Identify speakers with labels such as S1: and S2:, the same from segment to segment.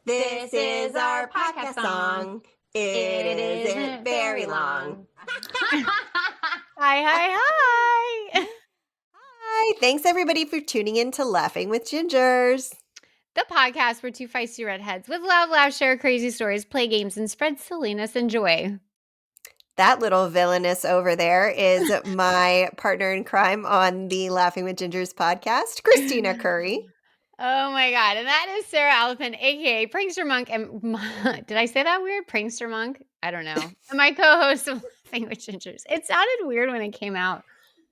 S1: This is our podcast song. It isn't very long.
S2: Hi.
S1: Hi, thanks everybody for tuning in to Laughing with Gingers.
S2: The podcast where two feisty redheads with loud laughs share crazy stories, play games, and spread silliness and joy.
S1: That little villainess over there is my partner in crime on the Laughing with Gingers podcast, Kristina Curry.
S2: Oh my God. And that is Sara Elephant, aka Prankster Monk. And did I say that weird? Prankster Monk? I don't know. And my co-host of Laughing with Gingers. It sounded weird when it came out.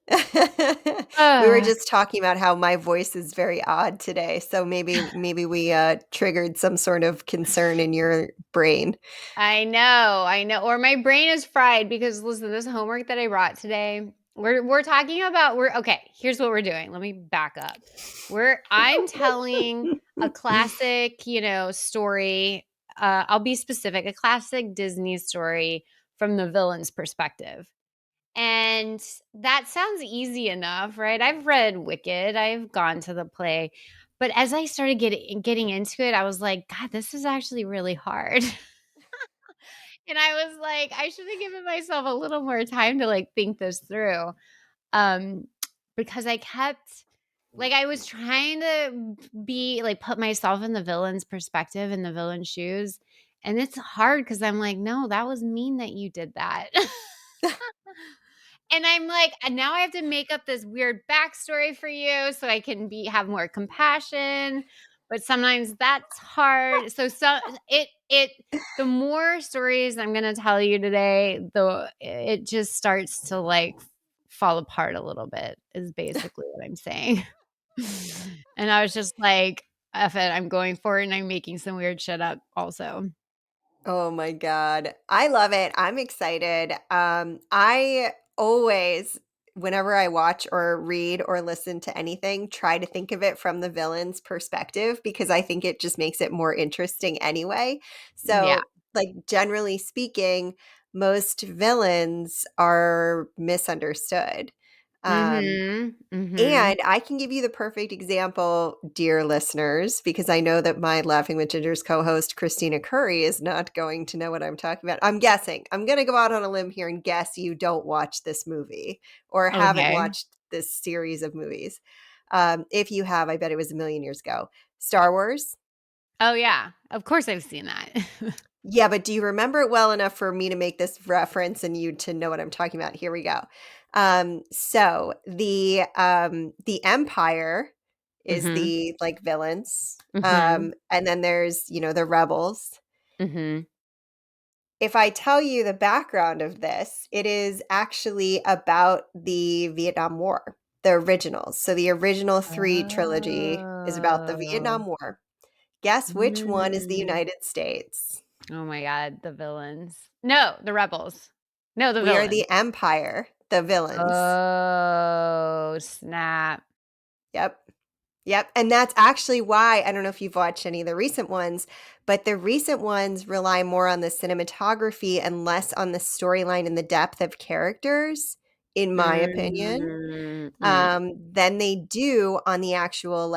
S1: We were just talking about how my voice is very odd today, so maybe we triggered some sort of concern in your brain.
S2: I know. Or my brain is fried because listen, this homework that I brought today, we're talking about okay, here's what we're doing. Let me back up. I'm telling a classic, story. I'll be specific, a classic Disney story from the villain's perspective. And that sounds easy enough, right? I've read Wicked, I've gone to the play. But as I started getting into it, I was like, God, this is actually really hard. And I was like, I should have given myself a little more time to think this through. Um, because I was trying to put myself in the villain's perspective, in the villain's shoes. And it's hard because I'm like, no, that was mean that you did that. And I'm like, and now I have to make up this weird backstory for you so I can have more compassion. But sometimes that's hard. So the more stories I'm gonna tell you today, it just starts to fall apart a little bit, is basically what I'm saying. And I was just like, F it, I'm going for it, and I'm making some weird shit up also.
S1: Oh my God. I love it. I'm excited. I always, whenever I watch or read or listen to anything, try to think of it from the villain's perspective because I think it just makes it more interesting anyway.
S2: Yeah.
S1: So, generally speaking, most villains are misunderstood. Um,
S2: Mm-hmm.
S1: and I can give you the perfect example, dear listeners, because I know that my Laughing with Gingers co-host, Kristina Curry, is not going to know what I'm talking about. I'm guessing. I'm going to go out on a limb here and guess you don't watch this movie or haven't
S2: Okay.
S1: watched this series of movies. If you have, I bet it was a million years ago. Star Wars?
S2: Oh, yeah. Of course I've seen that.
S1: Yeah, but do you remember it well enough for me to make this reference and you to know what I'm talking about? Here we go. So the Empire is
S2: Mhm.
S1: the villains.
S2: Mhm.
S1: And then there's, the rebels.
S2: Mhm.
S1: If I tell you the background of this, it is actually about the Vietnam War, the originals. So the original 3 trilogy is about the
S2: Oh.
S1: Vietnam War. Guess which one is the
S2: Mm.
S1: United States?
S2: Oh my god, the villains. No, the rebels. No, the
S1: We are
S2: villains.
S1: the Empire, the villains.
S2: Oh, snap.
S1: Yep. Yep. And that's actually why I don't know if you've watched any of the recent ones, but the recent ones rely more on the cinematography and less on the storyline and the depth of characters, in my opinion,
S2: Mm, mm.
S1: than they do on the actual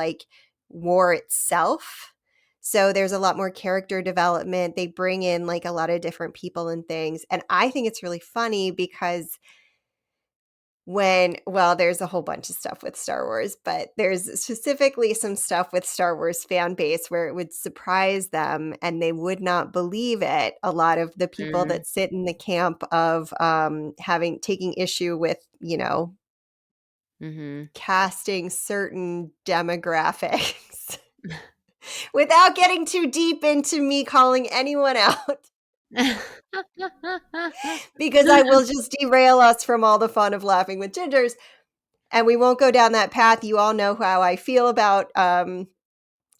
S1: war itself. So there's a lot more character development. They bring in a lot of different people and things. And I think it's really funny because there's a whole bunch of stuff with Star Wars, but there's specifically some stuff with Star Wars fan base where it would surprise them and they would not believe it. A lot of the people
S2: Mm.
S1: that sit in the camp of taking issue with,
S2: Mhm.
S1: casting certain demographics without getting too deep into me calling anyone out. Because I will just derail us from all the fun of Laughing with Gingers. And we won't go down that path. You all know how I feel about you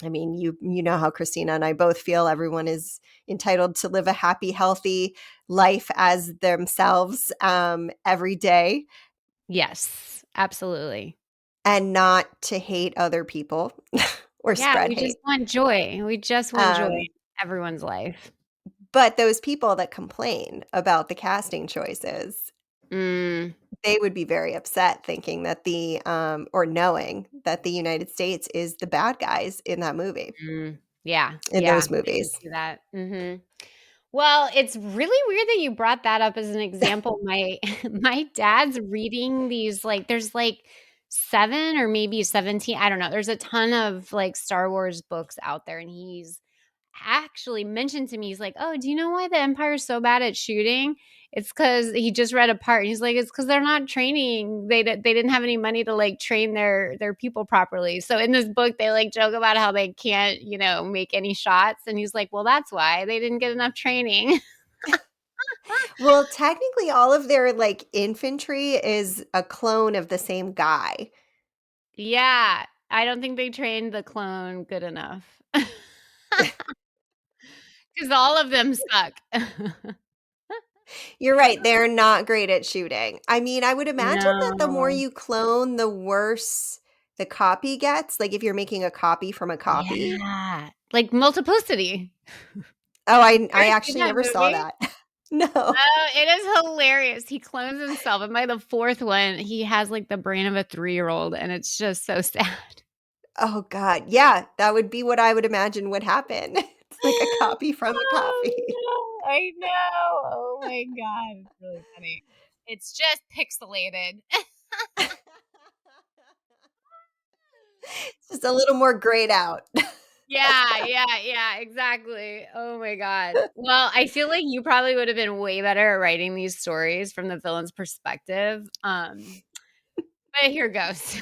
S1: know how Kristina and I both feel everyone is entitled to live a happy, healthy life as themselves every day
S2: Yes, absolutely.
S1: and not to hate other people or
S2: Yeah,
S1: spread
S2: we
S1: hate.
S2: just want joy. We just want joy in
S1: Um,
S2: everyone's life.
S1: but those people that complain about the casting choices,
S2: Mm.
S1: they would be very upset thinking that or knowing that the United States is the bad guys in that movie.
S2: Mm. Yeah,
S1: in
S2: yeah,
S1: those
S2: I can
S1: movies.
S2: see that. Mhm. Well, it's really weird that you brought that up as an example. My my dad's reading these, like there's, like, 7 or maybe 17, I don't know. There's a ton of, like, Star Wars books out there, and he's actually mentioned to me, he's like, "Oh, do you know why the Empire is so bad at shooting? It's because he just read a part, and he's like, "It's because 'cause they're not training. They didn't have any money to, like, train their people properly." So in this book, they, like, joke about how they can't, make any shots, and he's like, "Well, that's why. They didn't get enough training."
S1: Well, technically, all of their, like, infantry is a clone of the same guy.
S2: Yeah, I don't think they trained the clone good enough. Because all of them suck.
S1: You're right, they're not great at shooting. I mean, I would imagine that the more
S2: No.
S1: you clone, the worse the copy gets, like, if you're making a copy from a copy.
S2: Yeah, like multiplicity.
S1: Oh,
S2: You
S1: I
S2: ever seen
S1: actually
S2: that
S1: never saw
S2: movie?
S1: that. No.
S2: Oh, it is hilarious. He clones himself, and by the 4th one, he has, like, the brain of a 3-year-old, and it's just so sad.
S1: Oh god, yeah, that would be what I would imagine would happen. It's like a copy from a copy.
S2: Oh, no, I know. Oh my god, it's really funny. It's just pixelated.
S1: It's just a little more grayed out.
S2: Yeah, yeah, yeah, exactly. Oh my god. Well, I feel like you probably would have been way better at writing these stories from the villain's perspective, but here goes.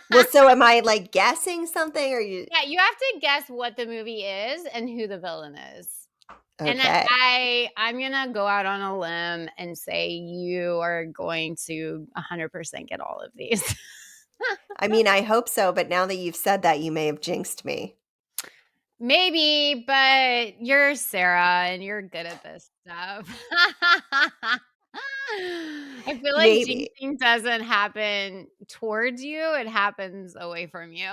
S1: Well, so am I, like, guessing something or you
S2: Yeah, you have to guess what the movie is and who the villain is. And
S1: okay.
S2: I'm gonna go out on a limb and say you are going to 100% get all of these.
S1: I mean, I hope so, but now that you've said that, you may have jinxed me.
S2: Maybe, but you're Sarah and you're good at this stuff. I feel like
S1: Maybe.
S2: jinxing doesn't happen towards you, it happens away from you.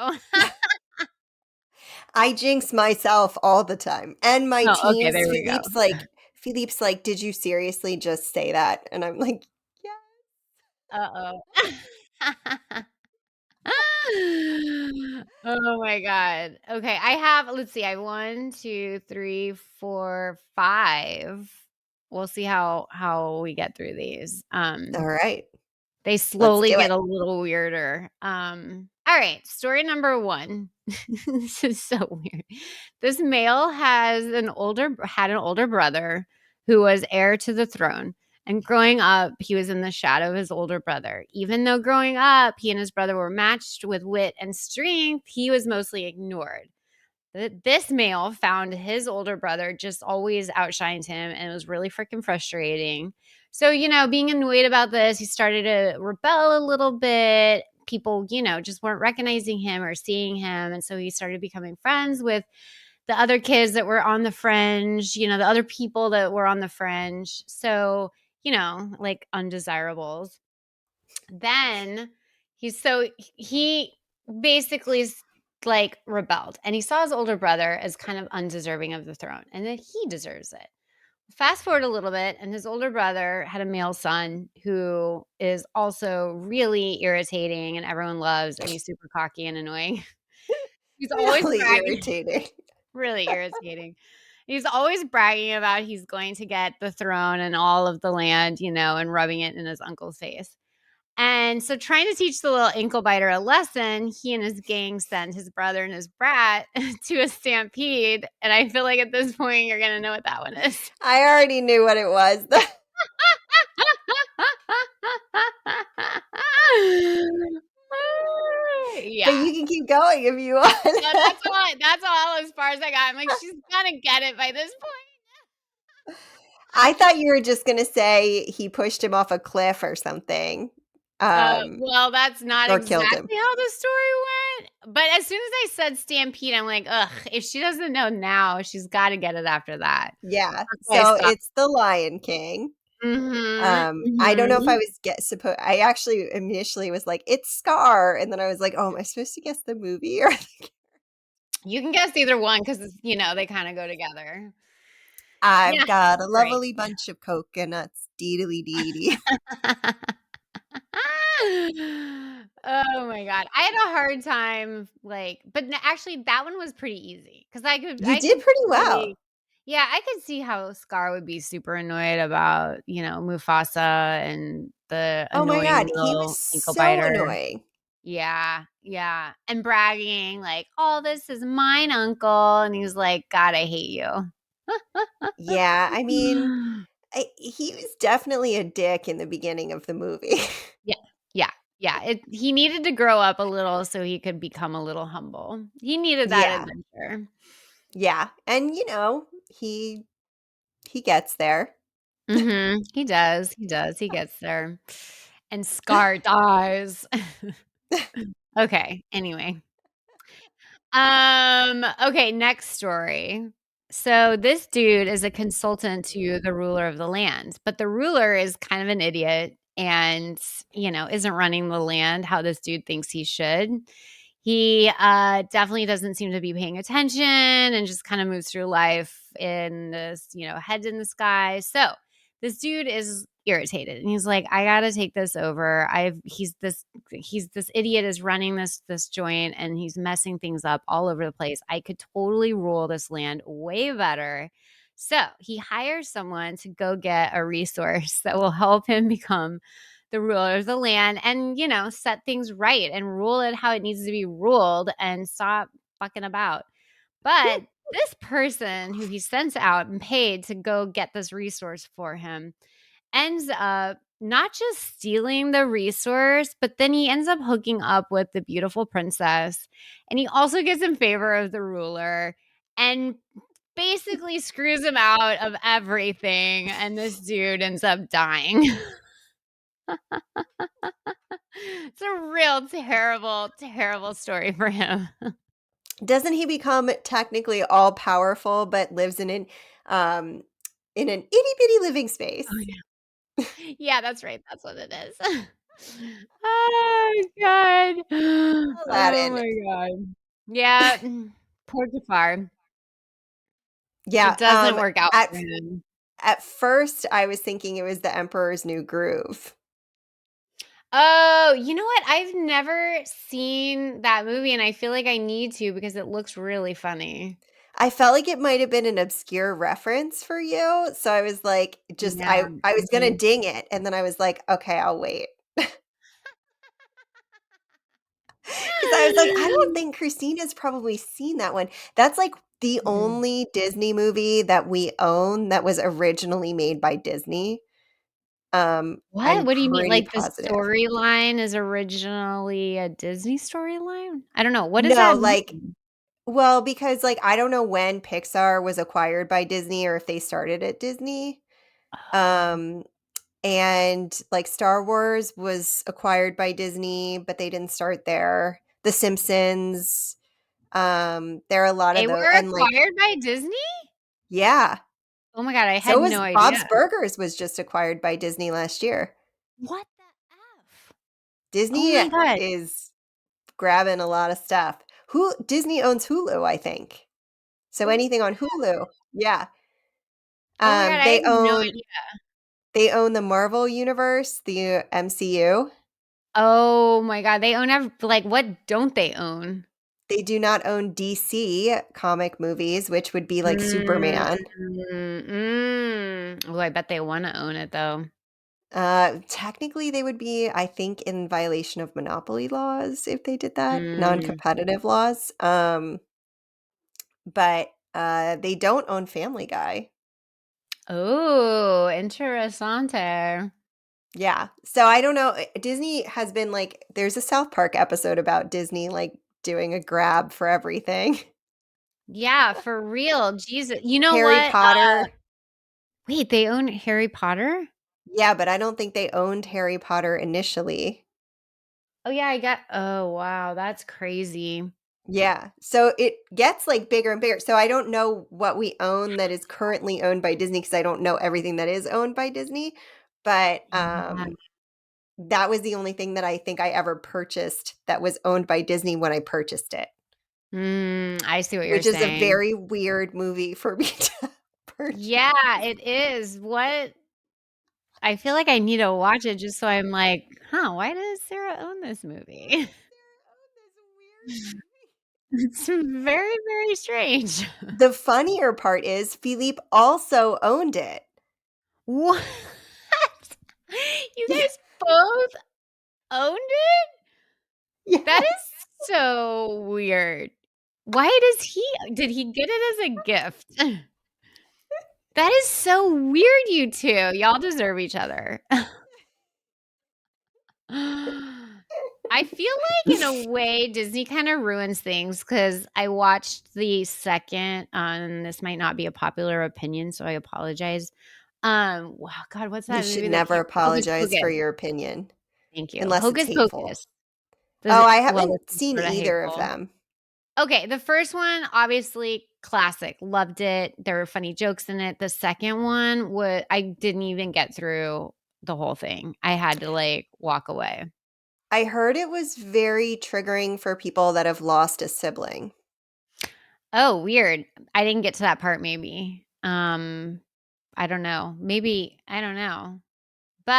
S1: I jinx myself all the time, and my
S2: Oh, okay,
S1: teens.
S2: there we go.
S1: Philippe's like, "Did you seriously just say that?" And I'm like, "Yeah."
S2: Uh-oh. Oh my god. Okay, I have, let's see, I have 1, 2, 3, 4, 5. We'll see how we get through these.
S1: Alright,
S2: They
S1: let's
S2: slowly
S1: do
S2: get
S1: it.
S2: a little weirder. All right, story number 1. This is so weird. This male had an older brother who was heir to the throne. And growing up, he was in the shadow of his older brother. Even though growing up, he and his brother were matched with wit and strength, he was mostly ignored. This male found his older brother just always outshined him, and it was really freaking frustrating. So, being annoyed about this, he started to rebel a little bit. People, just weren't recognizing him or seeing him. And so he started becoming friends with the other kids that were on the fringe, the other people that were on the fringe. So, like undesirables. Then he basically like rebelled, and he saw his older brother as kind of undeserving of the throne and that he deserves it. Fast forward a little bit, and his older brother had a male son who is also really irritating and everyone loves, and he's super cocky and annoying. He's always
S1: Really
S2: bragging,
S1: irritating.
S2: really irritating. He's always bragging about he's going to get the throne and all of the land, and rubbing it in his uncle's face. And so, trying to teach the little ankle biter a lesson, he and his gang send his brother and his brat to a stampede. And I feel like at this point, you're going to know what that one is.
S1: I already knew what it was, but
S2: Yeah.
S1: you can keep going if you want.
S2: No, that's all as far as I got. I'm like, she's gonna get it by this
S1: I thought you were just gonna say he pushed him off a cliff or something,
S2: Well, that's not
S1: or killed him.
S2: exactly how the story went, but as soon as I said stampede, I'm like, "Ugh, if she doesn't know now, she's gotta get it after that."
S1: Yeah,
S2: Okay,
S1: so
S2: stop.
S1: it's The Lion King.
S2: Mhm,
S1: I don't know if I
S2: mhm.
S1: was I actually initially was like, "It's Scar," and then I was like, "Oh, am I supposed to guess the movie or"
S2: You can guess either one 'cause they kinda go together.
S1: I've
S2: Yeah,
S1: got a
S2: great.
S1: lovely bunch of coconuts, deedly dee dee.
S2: Oh my god. I had a hard time, like but n actually, that one was pretty easy because
S1: You
S2: I
S1: did
S2: could
S1: pretty
S2: totally
S1: well.
S2: yeah, I could see how Scar would be super annoyed about, Mufasa and the
S1: Oh my
S2: annoying
S1: god, he
S2: little
S1: was
S2: ankle
S1: so
S2: biter.
S1: annoying.
S2: Yeah, yeah, and bragging like, "Oh, this is mine, uncle," and he's like, "God, I hate you."
S1: Yeah, I mean, he was definitely a dick in the beginning of the movie.
S2: Yeah, yeah, yeah, he needed to grow up a little so he could become a little humble. He needed that
S1: Yeah,
S2: adventure.
S1: yeah, and, he gets there.
S2: Mhm. He does, he gets there. And Scar dies. Okay, anyway. Okay, next story. So this dude is a consultant to the ruler of the land, but the ruler is kind of an idiot and, isn't running the land how this dude thinks he should. He definitely doesn't seem to be paying attention and just kind of moves through life in this, head in the sky. So this dude is irritated and he's like, I gotta take this over. He's this idiot is running this joint and he's messing things up all over the place. I could totally rule this land way better. So he hires someone to go get a resource that will help him become the ruler of the land and, set things right and rule it how it needs to be ruled and stop fucking about. But this person who he sends out and paid to go get this resource for him ends up not just stealing the resource, but then he ends up hooking up with the beautiful princess. And he also gets in favor of the ruler and basically screws him out of everything. And this dude ends up dying. It's a real terrible, terrible story for him.
S1: Doesn't he become technically all powerful, but lives um, in an itty bitty living
S2: Oh,
S1: space?
S2: yeah. Yeah, that's right. That's what it is. Oh, God. Oh,
S1: Aladdin.
S2: my God. Yeah, poor Jafar.
S1: Yeah,
S2: It doesn't work out
S1: at
S2: for him.
S1: at first, I was thinking it was The Emperor's New Groove.
S2: Oh, you know what? I've never seen that movie, and I feel like I need to because it looks really funny.
S1: I felt like it might have been an obscure reference for you, so I was like, just
S2: Yeah,
S1: I was gonna
S2: mhm.
S1: ding it, and then I was like, "Okay, I'll wait." 'Cause I was like, "I don't think Christina's probably seen that one." That's, like, the
S2: Mhm.
S1: only Disney movie that we own that was originally made by Disney.
S2: What?
S1: I'm
S2: What do you mean?
S1: pretty
S2: Like, the
S1: positive.
S2: storyline is originally a Disney storyline? I don't know. What does
S1: No,
S2: that
S1: like
S2: mean?
S1: well, because, like, I don't know when Pixar was acquired by Disney or if they started at Disney.
S2: Oh.
S1: Um, and, like, Star Wars was acquired by Disney, but they didn't start there. The Simpsons, there are a lot of
S2: They
S1: those,
S2: were
S1: and, like
S2: acquired by Disney?
S1: yeah.
S2: Oh my god, I had
S1: So
S2: no
S1: was Bob's
S2: idea.
S1: Burgers was just acquired by Disney last year.
S2: What the F? Oh
S1: Disney
S2: my god.
S1: is grabbing a lot of stuff. Who Disney owns Hulu, I think. So
S2: Oh,
S1: anything on Hulu, yeah.
S2: oh my god, I
S1: They
S2: had no
S1: own
S2: idea.
S1: they own the Marvel Universe, the MCU.
S2: Oh my god, they own like, what don't they own?
S1: They do not own DC comic movies, which would be like
S2: Mm,
S1: Superman.
S2: Oh, I bet they wanna own it, though.
S1: Technically, they would be, I think, in violation of monopoly laws if they did that,
S2: Mm.
S1: non-competitive laws. But, they don't own Family Guy.
S2: Oh, interessante.
S1: Yeah. So I don't know, Disney has been like there's a South Park episode about Disney, like, doing a grab for everything.
S2: Yeah, for real, Jesus. You know
S1: Harry
S2: what?
S1: Potter.
S2: Wait, they own Harry Potter?
S1: Yeah, but I don't think they owned Harry Potter initially.
S2: Oh, yeah, oh, wow, that's crazy.
S1: Yeah. So it gets, like, bigger and bigger. So I don't know what we own that is currently owned by Disney because I don't know everything that is owned by Disney, but,
S2: Yeah.
S1: that was the only thing that I think I ever purchased that was owned by Disney when I purchased it,
S2: I see what you're
S1: which is a
S2: saying.
S1: very weird movie for me to purchase.
S2: Yeah, it is. What? I feel like I need to watch it just so I'm like, "Huh, why does Sarah own this movie?"
S1: Why does Sarah own this weird movie?
S2: It's very, very strange.
S1: The funnier part is Philippe also owned it.
S2: What? You
S1: Yeah,
S2: guys both owned it? That
S1: yes.
S2: is so weird. Why does he did he get it as a gift? That is so weird, you 2. Y'all deserve each other. I feel like in a way Disney kinda ruins things because I watched the second, and this might not be a popular opinion, so I apologize. Wow, God, what's
S1: You
S2: that
S1: should
S2: movie that
S1: never
S2: came Hocus
S1: apologize for
S2: Pocus.
S1: your opinion,
S2: Thank you.
S1: unless it's
S2: Hocus
S1: hateful.
S2: Pocus. Does
S1: Oh,
S2: it
S1: I
S2: well,
S1: haven't
S2: this is
S1: seen
S2: sorta
S1: either of
S2: hateful.
S1: them.
S2: Okay, the first one, obviously classic, loved it. There were funny jokes in it. The second one I didn't even get through the whole thing. I had to, like, walk away.
S1: I heard it was very triggering for people that have lost a sibling.
S2: Oh, weird. I didn't get to that part maybe. I don't know. Maybe I don't know.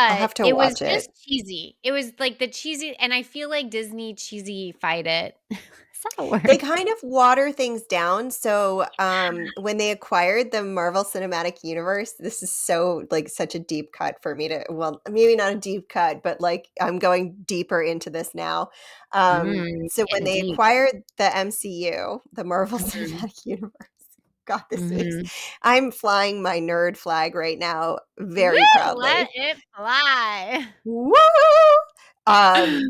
S1: I'll
S2: But
S1: have to
S2: it was
S1: watch it.
S2: just cheesy. It was like the cheesy and I feel like Disney cheesy-fied it. Is that a
S1: They
S2: word?
S1: kind of water things down, so, when they acquired the Marvel Cinematic Universe, this is so like, such a deep cut for me to well, maybe not a deep cut, but, like, I'm going deeper into this now. So when
S2: Getting
S1: they
S2: deep.
S1: acquired the MCU, the Marvel
S2: Mhm.
S1: Cinematic Universe, God, this makes
S2: Mhm.
S1: I'm flying my nerd flag right now very
S2: Woo! Let
S1: proudly.
S2: it fly.
S1: Woo!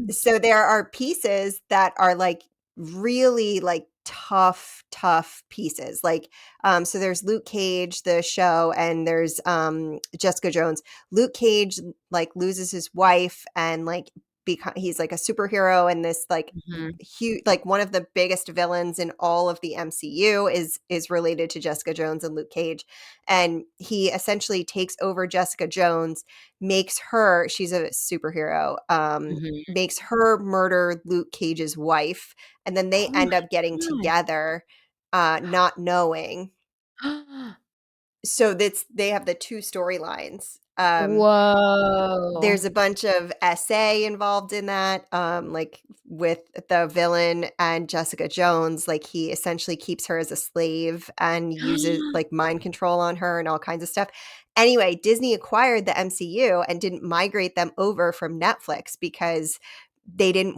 S1: So there are pieces that are, like, really, like, tough pieces, like, so there's Luke Cage, the show, and there's, Jessica Jones. Luke Cage, like, loses his wife and, like, he's, like, a superhero and this, like,
S2: Mhm.
S1: huge like, one of the biggest villains in all of the MCU is related to Jessica Jones and Luke Cage, and he essentially takes over Jessica Jones, makes her she's a superhero,
S2: Mhm.
S1: makes her murder Luke Cage's wife, and then they
S2: Oh
S1: end
S2: my
S1: up getting
S2: god.
S1: together, not knowing. So that's they have the 2 storylines.
S2: Whoa.
S1: There's a bunch of essay involved in that, like, with the villain and Jessica Jones, like, he essentially keeps her as a slave and uses, like, mind control on her and all kinds of stuff. Anyway, Disney acquired the MCU and didn't migrate them over from Netflix because they didn't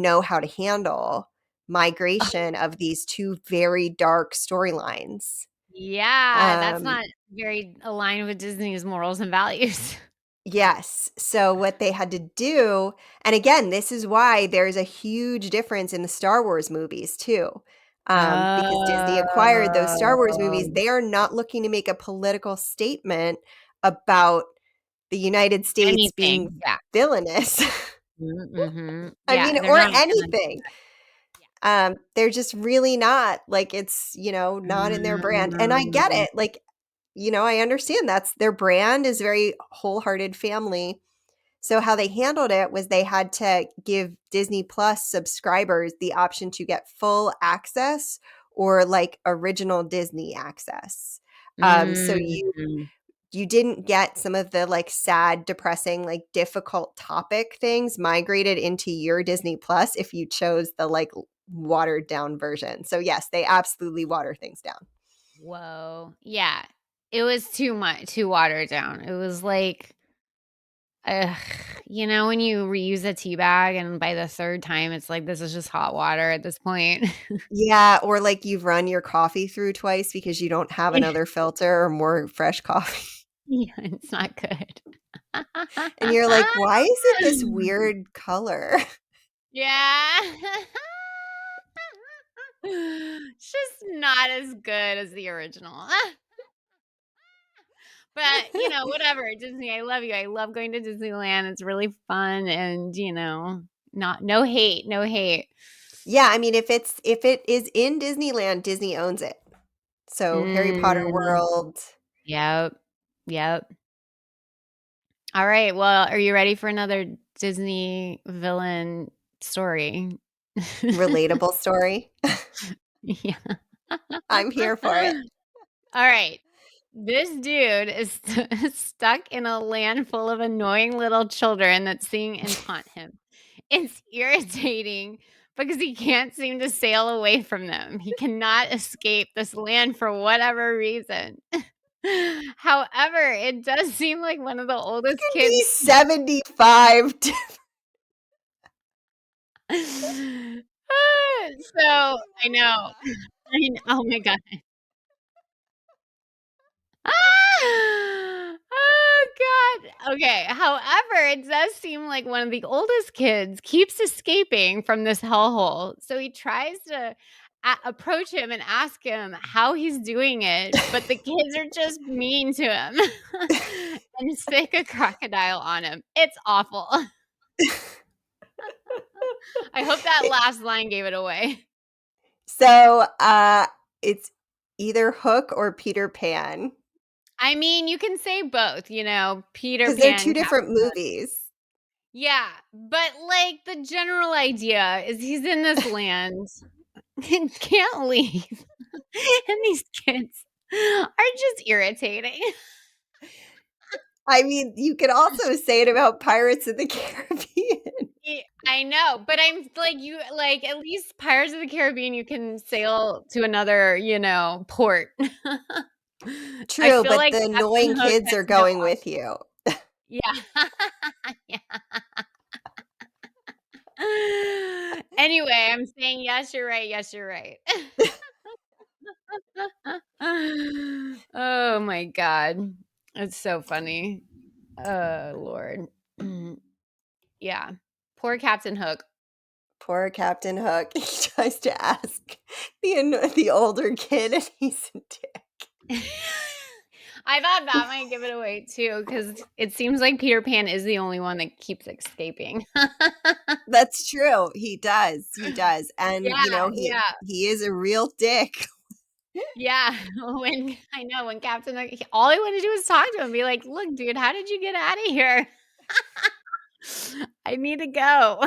S1: know how to handle migration of these 2 very dark storylines.
S2: Yeah, that's
S1: Um
S2: not very aligned with Disney's morals and values.
S1: Yes. So what they had to do and again, this is why there's a huge difference in the Star Wars movies too. Because Disney acquired those Star Wars movies,
S2: Oh.
S1: they are not looking to make a political statement about the United States
S2: Anything,
S1: being
S2: yeah.
S1: villainous.
S2: Mhm.
S1: I
S2: Yeah,
S1: mean,
S2: they're
S1: or
S2: not gonna
S1: anything. They're just really not. Like it's, not in their brand. And I get
S2: Mm.
S1: it. Like, I understand that's their brand is very wholehearted family. So how they handled it was they had to give Disney Plus subscribers the option to get full access or like original Disney access. So
S2: Mm.
S1: you didn't get some of the like sad, depressing, like difficult topic things migrated into your Disney Plus if you chose the like watered down version. So yes, they absolutely water things down.
S2: Whoa. Yeah. It was too much too watered down. It was like, ugh, when you reuse a tea bag and by the 3rd time, it's like, this is just hot water at this point.
S1: Yeah, or like you've run your coffee through twice because you don't have
S2: Yeah.
S1: another filter or more fresh coffee.
S2: Yeah, it's not good.
S1: And you're like, "Why is it this weird color?"
S2: Yeah. It's just not as good as the original. But, whatever, Disney, I love you. I love going to Disneyland. It's really fun and, not no hate, no hate.
S1: Yeah, I mean, if it is in Disneyland, Disney owns it. So, Harry Potter
S2: Mm.
S1: World,
S2: Yep. Yep. All right. Well, are you ready for another Disney villain story?
S1: relatable story.
S2: Yeah.
S1: I'm here for it.
S2: All right. This dude is stuck in a land full of annoying little children that sing and taunt him. It's irritating because he can't seem to sail away from them. He cannot escape this land for whatever reason. However, it does seem like one of the oldest
S1: Can
S2: kids.
S1: be 75.
S2: So I know. Oh my god. Oh god. Okay, however, it does seem like one of the oldest kids keeps escaping from this hellhole. So he tries to approach him and ask him how he's doing it, but the kids are just mean to him and stick a crocodile on him. It's awful. I hope that last line gave it away.
S1: So, it's either Hook or Peter Pan
S2: I mean, you can say both, Peter
S1: because 'cause they're
S2: Pan,
S1: 2 different
S2: Captain Hook.
S1: movies.
S2: Yeah, but, like, the general idea is he's in this land and can't leave, and these kids are just irritating.
S1: I mean, you could also say it about Pirates of the Caribbean.
S2: I know, but I'm like, at least Pirates of the Caribbean, you can sail to another, port. I
S1: True,
S2: feel
S1: but
S2: like
S1: the
S2: Captain
S1: annoying
S2: Hook
S1: kids
S2: has
S1: are
S2: no
S1: going with
S2: option.
S1: you.
S2: Yeah. Yeah. Anyway, I'm saying, "Yes, you're right. Yes, you're right." Oh my god. It's so funny. Oh, Lord. Yeah. Poor Captain Hook.
S1: Poor Captain Hook. He tries to ask the older kid, and he's a dick.
S2: I thought that might give it away too, because it seems like Peter Pan is the only one that keeps escaping.
S1: That's true. He does, and,
S2: Yeah, yeah.
S1: he is a real dick.
S2: Yeah, when Captain Hook all he wanted to do was talk to him, be like, "Look, dude, how did you get out of here? I need to go."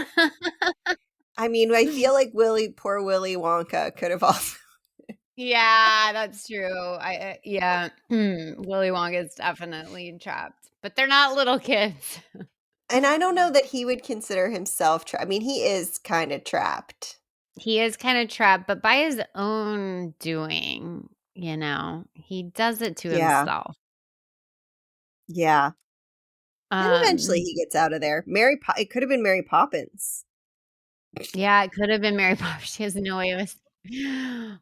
S1: I mean, I feel like poor Willy Wonka could have also
S2: Yeah, that's true. Yeah, Willy Wonka is definitely trapped, but they're not little kids.
S1: and I don't know that he would consider himself I mean, he is kinda trapped.
S2: He is kinda trapped, but by his own doing, he does it to
S1: Yeah,
S2: himself.
S1: yeah, and eventually
S2: Um,
S1: he gets out of there. It could have been Mary Poppins.
S2: yeah, it could have been Mary Poppins. She has no way of es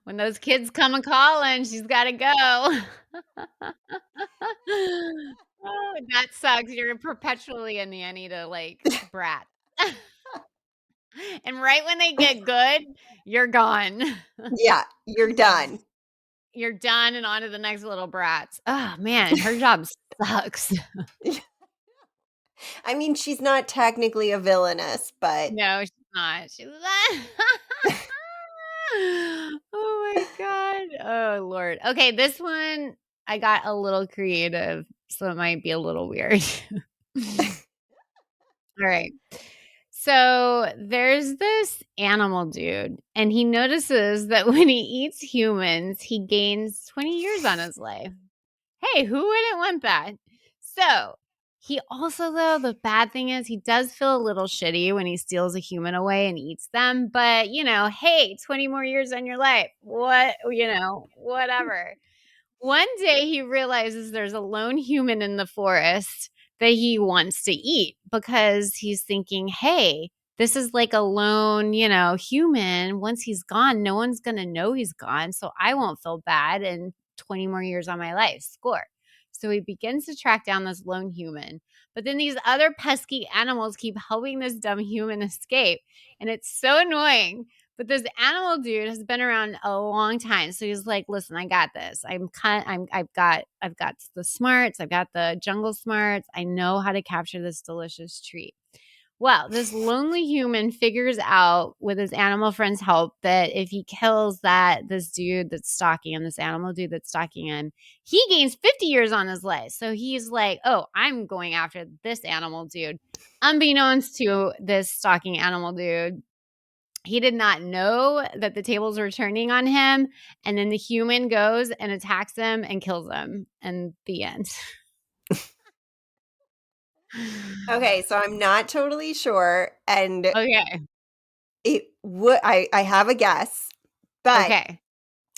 S2: when those kids come a calling, she's gotta go. Oh, that sucks. You're perpetually a nanny to, like, brats. And right when they get good, you're gone.
S1: Yeah, you're done.
S2: You're done and on to the next little brats. Oh, man, her job sucks.
S1: I mean, she's not technically a villainess, but
S2: No, she's not. She's not. Oh my god. Oh, Lord. Okay, this one, I got a little creative, so it might be a little weird. Alright. So, there's this animal dude, and he notices that when he eats humans, he gains 20 years on his life. Hey, who wouldn't want that? So, he also, though, the bad thing is he does feel a little shitty when he steals a human away and eats them, but, hey, 20 more years on your life. What, whatever. One day he realizes there's a lone human in the forest that he wants to eat because he's thinking, hey, this is like a lone, human. Once he's gone, no one's going to know he's gone. So I won't feel bad. And 20 more years on my life, score. So he begins to track down this lone human. But then these other pesky animals keep helping this dumb human escape. And it's so annoying, but this animal dude has been around a long time. So he's like, listen, I got this. I've got the smarts. I've got the jungle smarts. I know how to capture this delicious treat. Well, this lonely human figures out with his animal friend's help that if he kills this dude that's stalking him, this animal dude that's stalking him, he gains 50 years on his life. So he's like, oh, I'm going after this animal dude. Unbeknownst to this stalking animal dude, He did not know that the tables were turning on him, and then the human goes and attacks him and kills him, and the end.
S1: Okay, so I'm not totally sure, and
S2: Okay,
S1: it would I have a guess, but
S2: okay.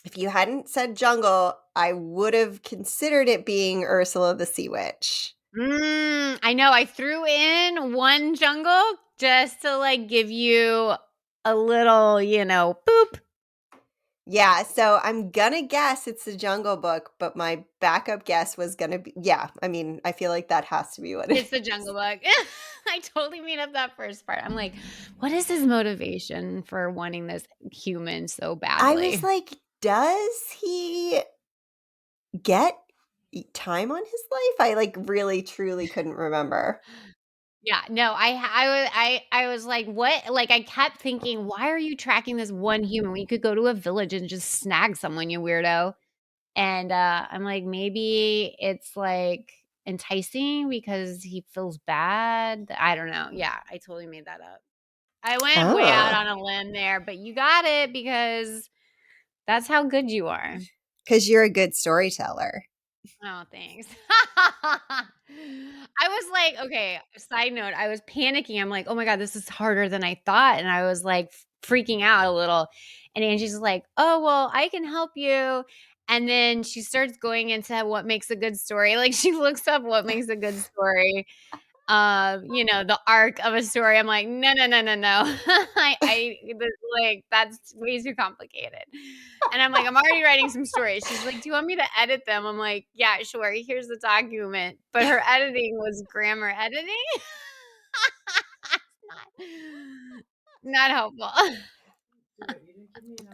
S1: if you hadn't said jungle, I would have considered it being Ursula the Sea Witch.
S2: I know I threw in one jungle just to, like, give you a little, boop.
S1: Yeah, so I'm gonna guess it's the Jungle Book, but my backup guess was gonna be yeah, I mean, I feel like that has to be what it
S2: It's the
S1: is.
S2: Jungle Book. I totally made up that first part. I'm like, "What is his motivation for wanting this human so
S1: I was
S2: badly?"
S1: like, does he get time on his life? I, like, really truly couldn't remember.
S2: Yeah, no, I was like, "What?" Like, I kept thinking, "Why are you tracking this one human when you could go to a village and just snag someone, you weirdo?" And, I'm like, "Maybe it's, like, enticing because he feels bad?" I don't know. Yeah, I totally made that up. I went way out
S1: Oh,
S2: on a limb there, but you got it because that's how good you are.
S1: because 'cause you're a good storyteller.
S2: Oh, thanks. I was like, okay, side note, I was panicking. I'm like, oh my God, this is harder than I thought. And I was like freaking out a little. And Angie's like, oh, well, I can help you. And then she starts going into what makes a good story. Like she looks up what makes a good story, the arc of a story. I'm like, no, no, no, no, no. That's way too complicated. And I'm like, I'm already writing some stories. She's like, do you want me to edit them? I'm like, yeah, sure. Here's the document. But her editing was grammar editing. not, not helpful.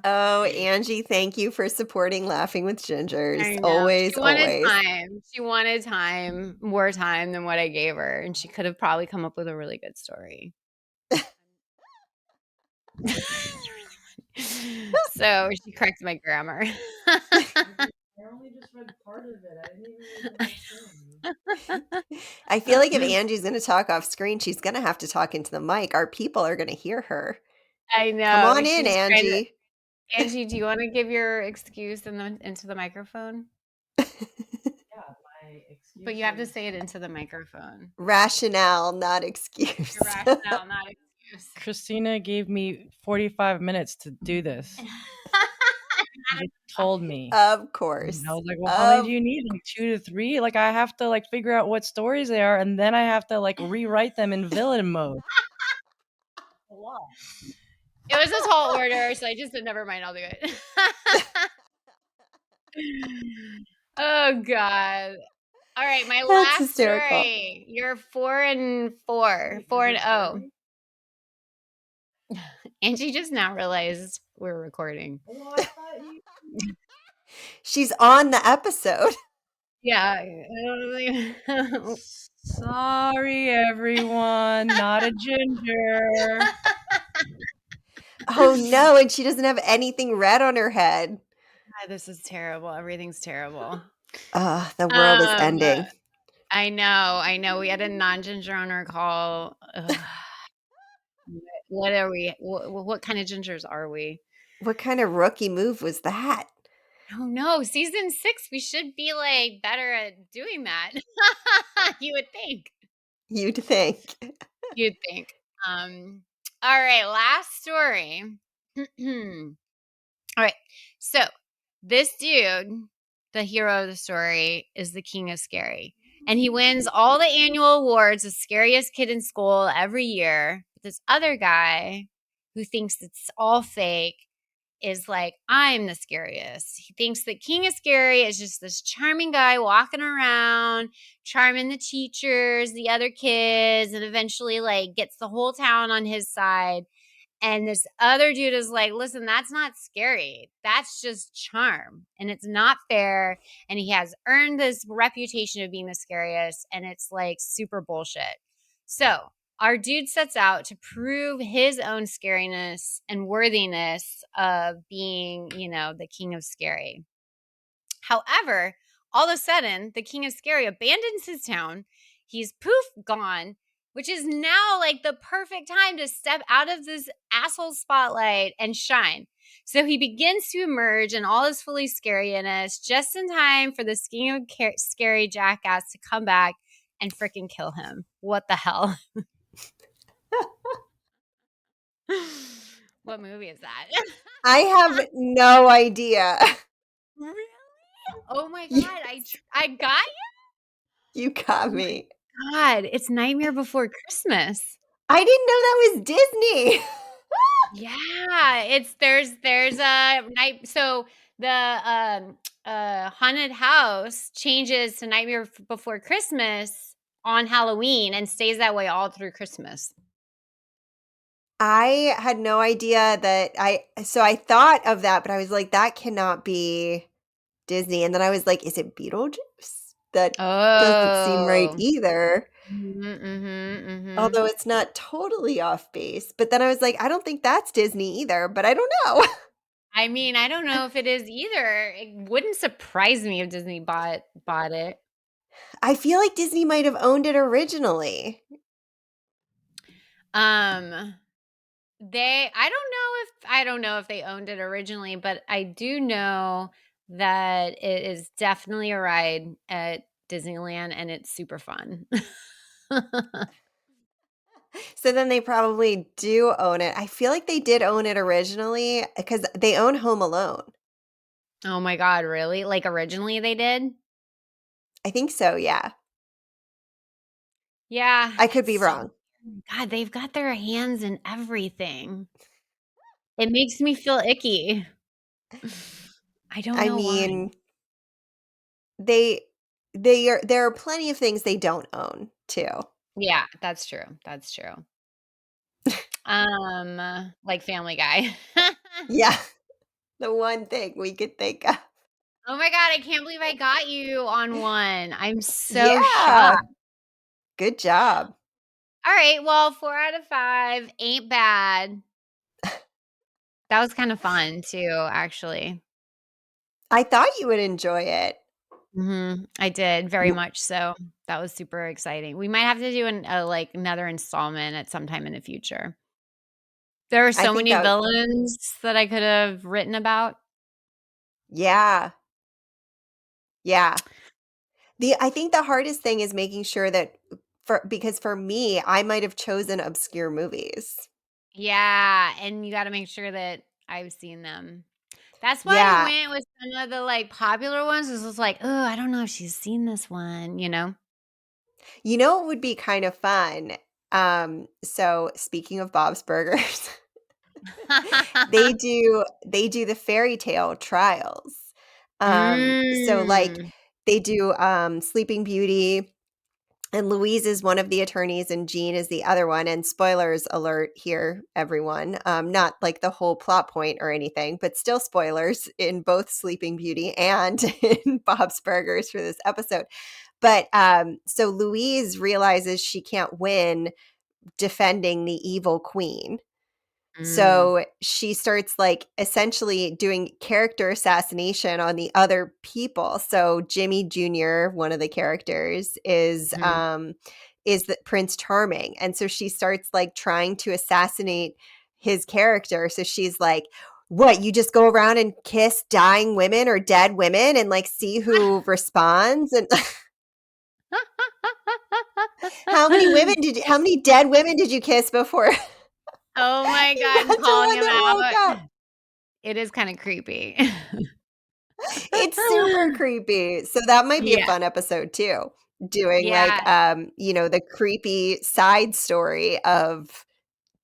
S1: Oh, Angie, thank you for supporting Laughing with Gingers.
S2: I know.
S1: Always, always.
S2: She wanted time, more time than what I gave her. And she could have probably come up with a really good story. So she corrected my grammar.
S1: I feel like if Angie's gonna talk off screen, she's gonna have to talk into the mic. Our people are gonna hear her.
S2: I
S1: Come
S2: know.
S1: on in,
S2: She's trying to
S1: Angie.
S2: Angie, do you wanna give your excuse into the microphone? But you have to say it into the microphone.
S1: Rationale, not
S2: Your
S1: excuse.
S2: rationale, not excuse.
S3: Kristina gave me 45 minutes to do this. She just told me.
S1: Of
S3: And I
S1: course.
S3: was like, "Well, how many do
S1: Of
S3: you need? Like 2 to 3?" Like, I have to, like, figure out what stories they are, and then I have to, like, rewrite them in villain mode. A lot.
S2: It was a tall order, so I just said, "Never mind, I'll do it." Oh god. Alright, my
S1: That's
S2: last
S1: hysterical.
S2: story. You're 4 and 4, 4 and 0. Angie just now realized we're recording.
S3: Well, I thought you
S1: She's on the episode.
S2: Yeah.
S3: Sorry, everyone, not a ginger.
S1: Oh, no, and she doesn't have anything red on her head.
S2: This is terrible. Everything's terrible.
S1: The world is
S2: Um,
S1: ending.
S2: I know. We had a non-ginger on our call. Ugh. What are we? What kind of gingers are we?
S1: What kind of rookie move was that?
S2: Oh no, season 6, we should be like better at doing that. You would think.
S1: You'd think.
S2: You'd think. All right, last story. All right. So this dude, the hero of the story, is the king of scary. And he wins all the annual awards, the scariest kid in school every year. But this other guy who thinks it's all fake is like, I'm the scariest. He thinks that King of Scary is just this charming guy walking around, charming the teachers, the other kids, and eventually like gets the whole town on his side. And this other dude is like, listen, that's not scary. That's just charm. And it's not fair. And he has earned this reputation of being the scariest. And it's like super bullshit. So our dude sets out to prove his own scariness and worthiness of being, the king of scary. However, all of a sudden, the king of scary abandons his town. He's poof gone, which is now like the perfect time to step out of this asshole spotlight and shine. So he begins to emerge in all his fully scariness just in time for the scheme of scary jackass to come back and freaking kill him. What the hell? What movie is that?
S1: I have no idea.
S2: Really? Oh my
S1: You
S2: God. I got
S1: you got
S2: you. Oh
S1: me.
S2: my God. It's Nightmare Before Christmas.
S1: I didn't know that was Disney.
S2: Yeah, there's a night so the haunted house changes to Nightmare Before Christmas on Halloween and stays that way all through Christmas.
S1: I had no idea that I thought of that, but I was like, that cannot be Disney. And then I was like, is it Beetlejuice? That doesn't seem right
S2: Oh.
S1: either.
S2: Mhm, mhm, mhm.
S1: Although it's not totally off base. But then I was like, I don't think that's Disney either, but I don't know.
S2: I mean, I don't know if it is either. It wouldn't surprise me if Disney bought it.
S1: I feel like Disney might have owned it originally.
S2: Um I don't know if they owned it originally, but I do know that it is definitely a ride at Disneyland and it's super fun.
S1: So then they probably do own it. I feel like they did own it originally because they own Home Alone.
S2: Oh my God, really? Like originally they did?
S1: I think so, yeah.
S2: Yeah,
S1: I could
S2: that's
S1: be
S2: so
S1: wrong.
S2: God, they've got their hands in everything. It makes me feel icky. I don't
S1: I
S2: know why.
S1: mean, they there are plenty of things they don't own too.
S2: Yeah, that's true. That's true. Like Family Guy.
S1: Yeah, the one thing we could think of.
S2: Oh my God, I can't believe I got you on one. I'm so
S1: Yeah,
S2: shocked.
S1: good job.
S2: All right, well, 4 out of 5 ain't bad. That was kind of fun too, actually.
S1: I thought you would enjoy it.
S2: I did, very
S1: W
S2: much so. That was super exciting. We might have to do like another installment at some time in the future. There are
S1: I
S2: so
S1: think
S2: many
S1: that
S2: villains that I could have written about.
S1: yeah, yeah. I think the hardest thing is making sure that because for me, I might have chosen obscure movies.
S2: Yeah, and you gotta make sure that I've seen them. That's why I
S1: Yeah.
S2: went with some of the, like, popular ones. It was like, "Oh, I don't know if she's seen this one," you know?
S1: You know what would be kind of fun? So speaking of Bob's Burgers, they do the fairy tale trials. So like
S2: Mm.
S1: they do Sleeping Beauty, and Louise is one of the attorneys and Jean is the other one. And spoilers alert here, everyone. Not like the whole plot point or anything, but still spoilers in both Sleeping Beauty and in Bob's Burgers for this episode. But so Louise realizes she can't win defending the evil queen.
S2: Mm.
S1: So she starts like essentially doing character assassination on the other people. So Jimmy Jr., one of the characters,
S2: Mhm.
S1: is the Prince Charming. And so she starts like trying to assassinate his character. So she's like, what, you just go around and kiss dying women or dead women and like see who responds? And how many dead women did you kiss before
S2: Oh my
S1: you
S2: God, I'm
S1: got to
S2: calling
S1: one
S2: him
S1: that woke
S2: out.
S1: up?
S2: It is kinda creepy.
S1: It's super creepy. So that might be a
S2: Yeah.
S1: fun episode too. Doing like
S2: Yeah.
S1: the creepy side story of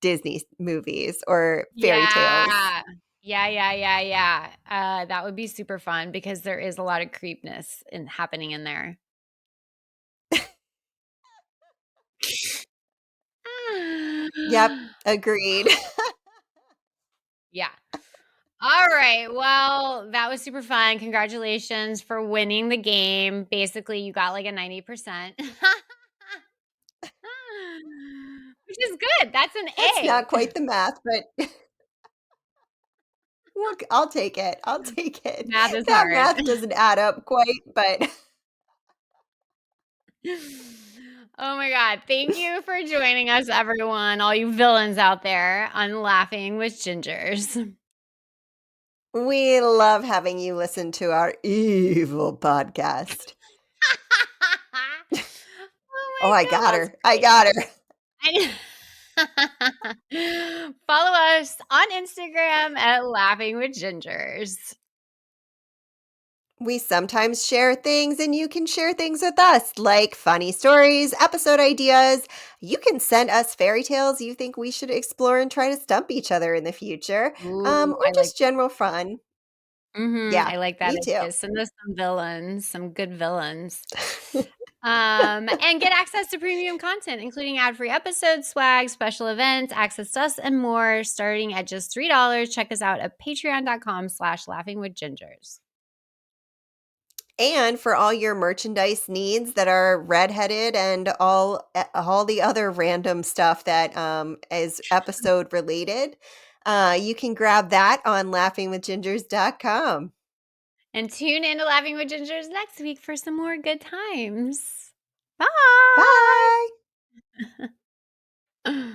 S1: Disney movies or fairy tales.
S2: Yeah. Yeah. That would be super fun because there is a lot of creepness happening in there.
S1: Yep, agreed.
S2: Yeah. All right. Well, that was super fun. Congratulations for winning the game. Basically, you got like a 90%. Which is good. That's an
S1: That's
S2: A.
S1: not quite the math, but look, I'll take it. I'll take it.
S2: Math is
S1: That
S2: hard.
S1: math doesn't add up quite, but
S2: Oh my God. Thank you for joining us, everyone, all you villains out there on Laughing with Gingers.
S1: We love having you listen to our evil podcast.
S2: Oh
S1: Oh,
S2: my
S1: I
S2: God,
S1: got
S2: that's
S1: her. I
S2: great.
S1: got her.
S2: Follow us on Instagram at Laughing with Gingers.
S1: We sometimes share things and you can share things with us, like funny stories, episode ideas. You can send us fairy tales you think we should explore and try to stump each other in the future,
S2: Ooh,
S1: or
S2: I like
S1: just general fun. Yeah,
S2: I like that
S1: me too.
S2: idea. Send us some villains, some good villains. And get access to premium content, including ad-free episodes, swag, special events, access to us, and more, starting at just $3. Check us out at patreon.com/laughingwithgingers.
S1: And for all your merchandise needs that are redheaded and all the other random stuff that is episode related, you can grab that on laughingwithgingers.com.
S2: And tune in to Laughing with Gingers next week for some more good times. Bye.
S1: Bye.